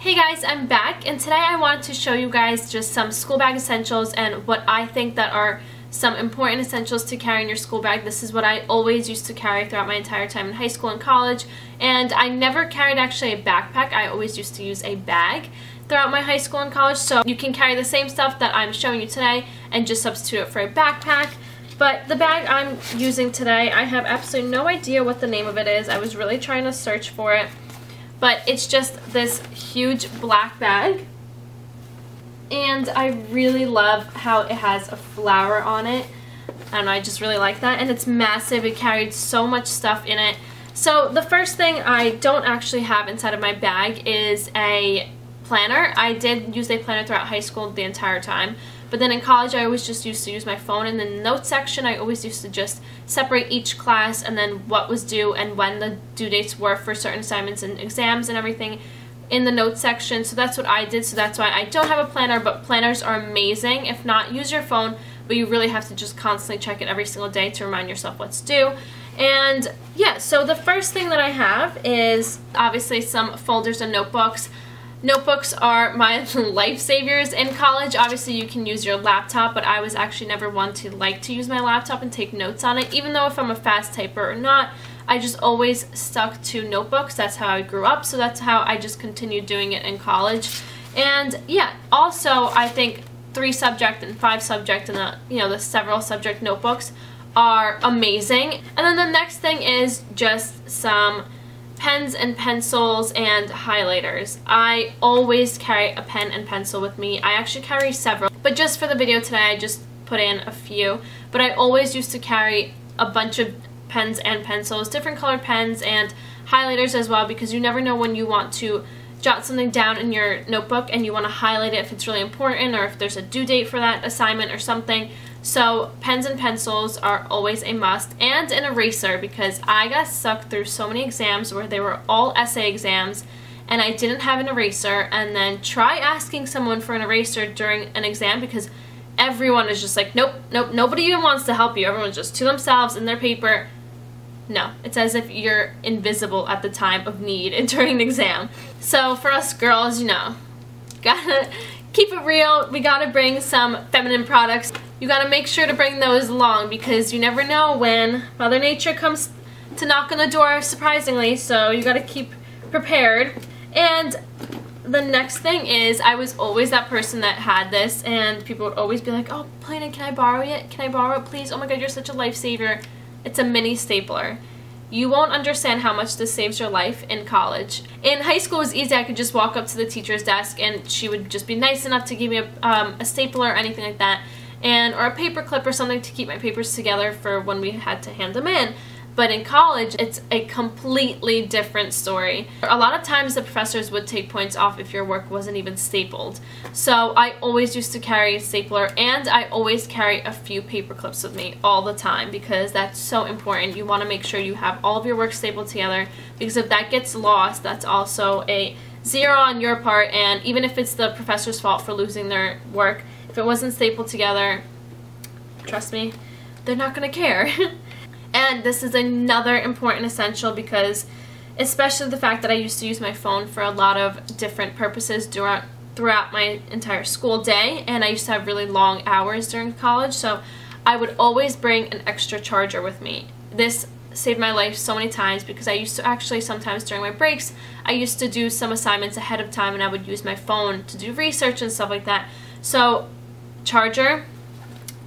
Hey guys, I'm back, and today I wanted to show you guys just some school bag essentials and what I think that are some important essentials to carry in your school bag. This is what I always used to carry throughout my entire time in high school and college, and I never carried actually a backpack. I always used to use a bag throughout my high school and college, so you can carry the same stuff that I'm showing you today and just substitute it for a backpack. But the bag I'm using today, I have absolutely no idea what the name of it is. I was really trying to search for it. But it's just this huge black bag, and I really love how it has a flower on it. I don't know, I just really like that, and it's massive. It carried so much stuff in it. So the first thing I don't actually have inside of my bag is a planner. I did use a planner throughout high school the entire time, but then in college I always just used to use my phone. In the notes section I always used to just separate each class and then what was due and when the due dates were for certain assignments and exams and everything in the notes section. So that's what I did, so that's why I don't have a planner, but planners are amazing. If not, use your phone, but you really have to just constantly check it every single day to remind yourself what's due. And yeah, so the first thing that I have is obviously some folders and notebooks. Notebooks are my lifesavers in college. Obviously you can use your laptop, but I was actually never one to like to use my laptop and take notes on it, even though if I'm a fast typer or not. I just always stuck to notebooks. That's how I grew up, so that's how I just continued doing it in college. And yeah, also I think 3 subject and 5 subject and the several subject notebooks are amazing. And then the next thing is just some pens and pencils and highlighters. I always carry a pen and pencil with me. I actually carry several, but just for the video today I just put in a few. But I always used to carry a bunch of pens and pencils, different colored pens and highlighters as well, because you never know when you want to jot something down in your notebook and you want to highlight it if it's really important or if there's a due date for that assignment or something. So pens and pencils are always a must, and an eraser, because I got sucked through so many exams where they were all essay exams and I didn't have an eraser, and then try asking someone for an eraser during an exam because everyone is just like, nope, nobody even wants to help you. Everyone's just to themselves in their paper. No, it's as if you're invisible at the time of need during an exam. So for us girls, gotta keep it real. We gotta bring some feminine products. You gotta make sure to bring those along because you never know when Mother Nature comes to knock on the door, surprisingly, so you gotta keep prepared. And the next thing is, I was always that person that had this, and people would always be like, oh, Paulina, can I borrow it? Can I borrow it, please? Oh my god, you're such a lifesaver. It's a mini stapler. You won't understand how much this saves your life in college. In high school it was easy. I could just walk up to the teacher's desk and she would just be nice enough to give me a stapler or anything like that, or a paper clip or something to keep my papers together for when we had to hand them in. But in college, it's a completely different story. A lot of times the professors would take points off if your work wasn't even stapled. So I always used to carry a stapler, and I always carry a few paper clips with me all the time because that's so important. You want to make sure you have all of your work stapled together, because if that gets lost, that's also a 0 on your part, and even if it's the professor's fault for losing their work, if it wasn't stapled together, trust me, they're not going to care. And this is another important essential because, especially the fact that I used to use my phone for a lot of different purposes throughout my entire school day, and I used to have really long hours during college, so I would always bring an extra charger with me. This saved my life so many times because I used to actually sometimes during my breaks, I used to do some assignments ahead of time and I would use my phone to do research and stuff like that. So, charger,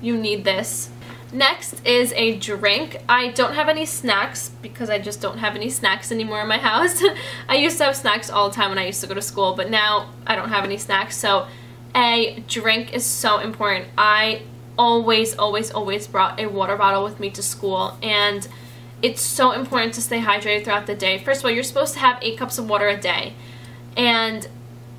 you need this. Next is a drink. I don't have any snacks because I just don't have any snacks anymore in my house. I used to have snacks all the time when I used to go to school, but now I don't have any snacks, so a drink is so important. I always brought a water bottle with me to school, and it's so important to stay hydrated throughout the day. First of all, you're supposed to have 8 cups of water a day, and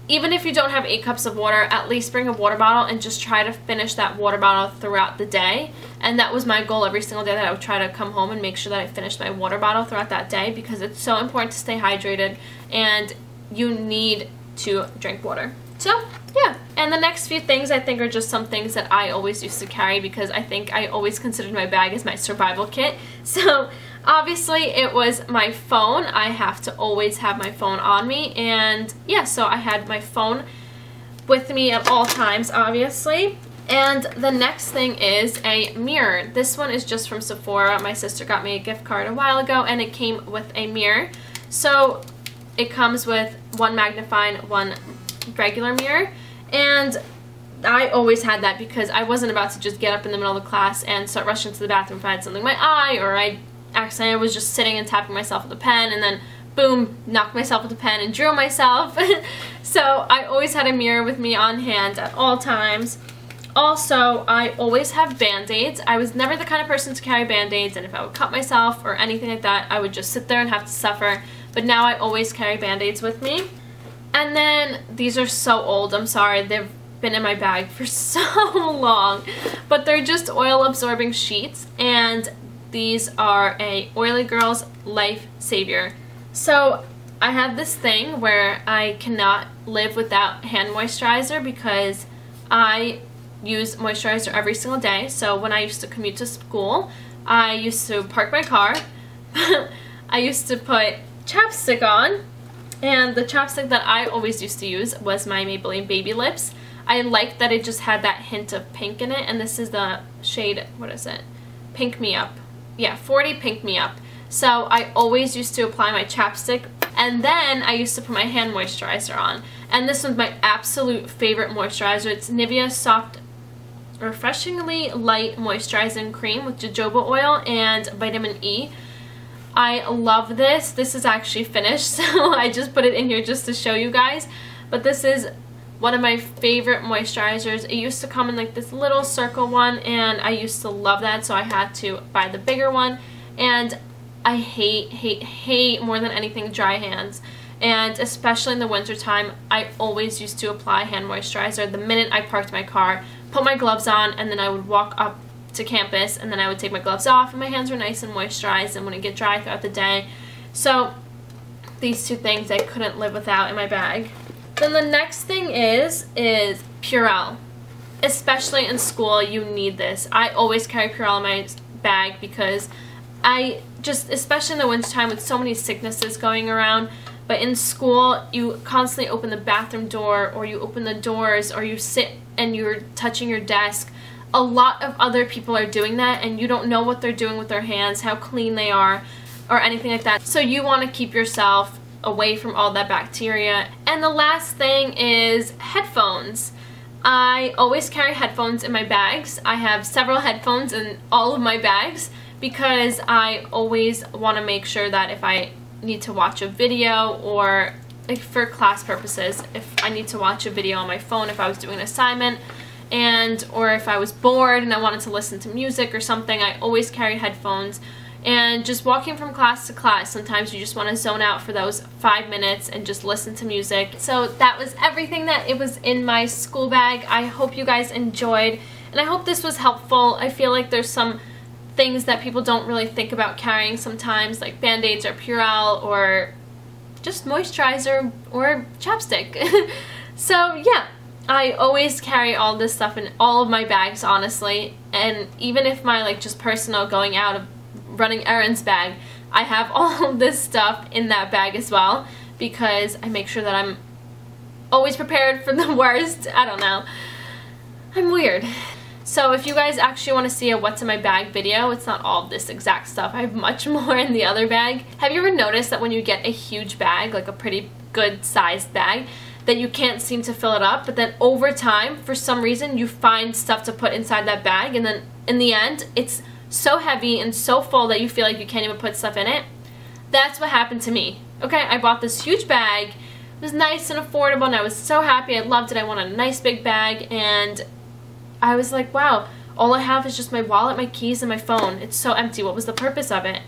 even if you don't have 8 cups of water, at least bring a water bottle and just try to finish that water bottle throughout the day. And that was my goal every single day, that I would try to come home and make sure that I finished my water bottle throughout that day, because it's so important to stay hydrated and you need to drink water. So yeah, and the next few things I think are just some things that I always used to carry because I think I always considered my bag as my survival kit. So Obviously, it was my phone. I have to always have my phone on me, and yeah, so I had my phone with me at all times, obviously. And the next thing is a mirror. This one is just from Sephora. My sister got me a gift card a while ago, and it came with a mirror. So it comes with one magnifying, one regular mirror, and I always had that because I wasn't about to just get up in the middle of the class and start rushing to the bathroom if I had something in my eye, or I accidentally was just sitting and tapping myself with a pen and then boom, knocked myself with a pen and drew myself. So I always had a mirror with me on hand at all times. Also, I always have band-aids. I was never the kind of person to carry band-aids, and if I would cut myself or anything like that, I would just sit there and have to suffer. But now I always carry band-aids with me. And then these are so old, I'm sorry, they've been in my bag for so long, but they're just oil absorbing sheets, and these are a Oily Girls Life Savior. So I have this thing where I cannot live without hand moisturizer because I use moisturizer every single day. So when I used to commute to school, I used to park my car, I used to put chapstick on, and the chapstick that I always used to use was my Maybelline Baby Lips. I liked that it just had that hint of pink in it, and this is the shade, what is it? Pink Me Up. Yeah, 40 Pink Me Up. So I always used to apply my chapstick, and then I used to put my hand moisturizer on. And this was my absolute favorite moisturizer. It's Nivea Soft Refreshingly Light Moisturizing Cream with jojoba oil and vitamin E. I love this. This is actually finished, so I just put it in here just to show you guys. But this is one of my favorite moisturizers. It used to come in like this little circle one, and I used to love that, so I had to buy the bigger one. And I hate more than anything dry hands, and especially in the winter time, I always used to apply hand moisturizer the minute I parked my car, put my gloves on, and then I would walk up to campus, and then I would take my gloves off, and my hands were nice and moisturized and wouldn't get dry throughout the day. So these two things I couldn't live without in my bag. Then the next thing is Purell. Especially in school, you need this. I always carry Purell in my bag because especially in the wintertime with so many sicknesses going around, but in school, you constantly open the bathroom door, or you open the doors, or you sit and you're touching your desk. A lot of other people are doing that, and you don't know what they're doing with their hands, how clean they are, or anything like that. So you want to keep yourself away from all that bacteria. And the last thing is headphones. I always carry headphones in my bags. I have several headphones in all of my bags because I always want to make sure that if I need to watch a video, or like for class purposes, if I need to watch a video on my phone, if I was doing an assignment, or if I was bored and I wanted to listen to music or something, I always carry headphones. And just walking from class to class, sometimes you just want to zone out for those 5 minutes and just listen to music. So that was everything that it was in my school bag. I hope you guys enjoyed, and I hope this was helpful. I feel like there's some things that people don't really think about carrying sometimes, like band-aids or Purell or just moisturizer or chapstick. So yeah, I always carry all this stuff in all of my bags, honestly. And even if my like just personal going out of running errands bag, I have all this stuff in that bag as well, because I make sure that I'm always prepared for the worst. I don't know. I'm weird. So if you guys actually want to see a what's in my bag video, it's not all of this exact stuff. I have much more in the other bag. Have you ever noticed that when you get a huge bag, like a pretty good sized bag, that you can't seem to fill it up, but then over time, for some reason, you find stuff to put inside that bag, and then in the end, it's so heavy and so full that you feel like you can't even put stuff in it? That's what happened to me. Okay, I bought this huge bag. It was nice and affordable, and I was so happy. I loved it. I wanted a nice big bag, and I was like, wow, all I have is just my wallet, my keys, and my phone. It's so empty. What was the purpose of it?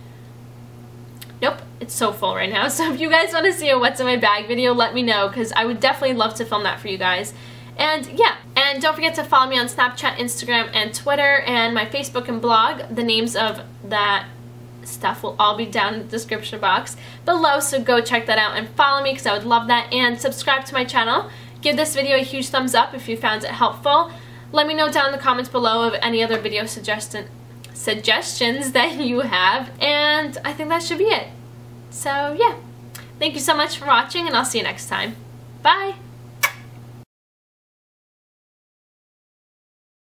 Nope, it's so full right now. So if you guys want to see a what's in my bag video, let me know, because I would definitely love to film that for you guys. And yeah, and don't forget to follow me on Snapchat, Instagram, and Twitter, and my Facebook and blog. The names of that stuff will all be down in the description box below, so go check that out and follow me, because I would love that. And subscribe to my channel. Give this video a huge thumbs up if you found it helpful. Let me know down in the comments below of any other video suggestions suggestions that you have, and I think that should be it. So yeah, thank you so much for watching, and I'll see you next time. Bye!